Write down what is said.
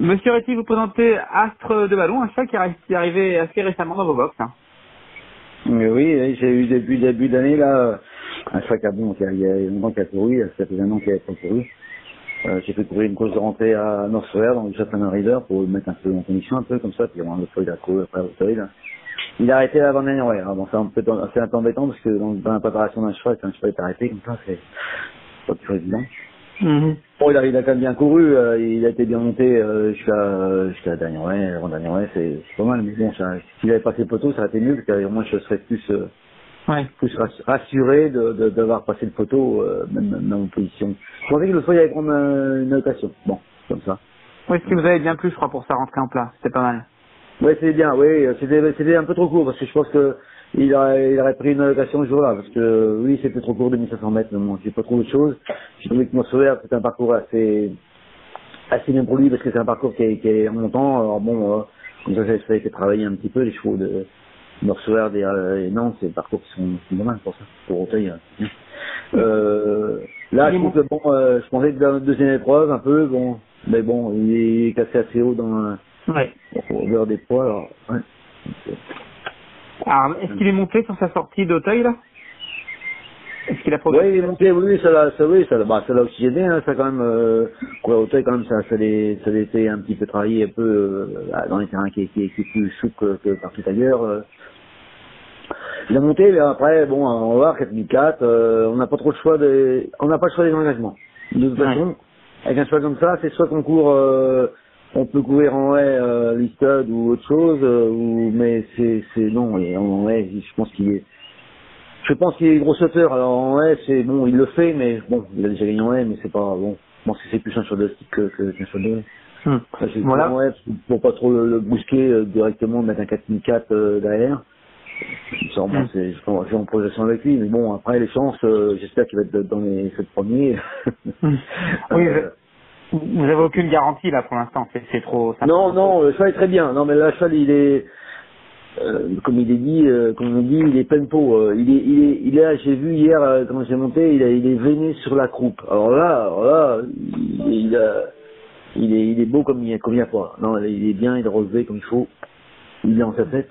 Monsieur Réti, vous présentez Astre de Ballon, un cheval qui est arrivé assez récemment dans vos box. Hein. Mais oui, j'ai eu depuis début d'année là, un cheval qui a il y a longtemps qu'il a couru, ça fait un an qu'il a pas couru. J'ai fait courir une course de rentrée à Northwell, dans le Châtelain River, pour le mettre un peu en condition, un peu comme ça, puis on le fois il a couru après Auteuil, là. Il a arrêté l'avant-dernière, ouais. Bon, c'est un peu embêtant parce que dans la préparation d'un cheval, quand un cheval est arrêté comme ça, c'est pas toujours évident. Bon, il a quand même bien couru, il a été bien monté jusqu'à la dernière, ouais, l'avant-dernière, c'est pas mal, mais bon, s'il avait passé le poteau, ça aurait été mieux, parce qu'au moins je serais plus rassuré d'avoir passé le poteau, même en position. Je pensais que le soir il allait prendre une allocation. Bon, comme ça. Oui, ce qui vous avait bien plu, je crois, pour sa rentrée en plat. C'était pas mal. Ouais, c'est bien, oui, c'était un peu trop court, parce que je pense que il aurait pris une allocation ce jour-là, parce que oui, c'était trop court, 2500 mètres, mais bon, j'ai pas trouvé autre chose. J'ai trouvé que Morceau c'est un parcours assez bien pour lui, parce que c'est un parcours qui est remontant, alors bon, comme ça a été travaillé un petit peu, les chevaux de Morceau et Nantes, c'est des parcours qui sont pas mal pour ça, pour Auteuil. Là, je trouve que bon, je pensais que dans la deuxième épreuve, un peu, bon, mais bon, il est cassé assez haut au vers des poids, alors, ouais. Alors, est-ce qu'il est monté sur sa sortie d'Auteuil, là? Est-ce qu'il a progressé? Oui, il est monté, oui, ça l'a oxygéné, hein, ça quand même, pour Auteuil, quand même, ça l'était un petit peu travaillé un peu, dans les terrains qui est plus souple que partout ailleurs, Il a monté, mais après, bon, on va voir, 4004, on n'a pas trop le choix on n'a pas le choix des engagements. De toute façon, avec un choix comme ça, c'est soit qu'on court, on peut courir en haie, listed ou autre chose, mais non, et en haie, je pense qu'il est gros sauteur, alors en haie, c'est bon, il le fait, mais bon, il a déjà gagné en haie, mais c'est pas, bon, je pense que c'est plus un choix de stick qu'un choix de haie. Voilà. En haie, pour pas trop le brusquer directement, mettre un 4004 derrière. Sûrement, j'ai en progression avec lui, mais bon, après les chances, j'espère qu'il va être dans les 7 premiers. Oui, vous avez aucune garantie là pour l'instant, c'est trop. Non, le cheval est très bien. Non, mais le cheval, il est, comme il est dit, comme on dit, il est plein pot. Il est, j'ai vu hier quand j'ai monté, il est veiné sur la croupe. Alors là, il est beau comme il y a pas. Non, il est bien, il est relevé comme il faut. Il est en sa tête.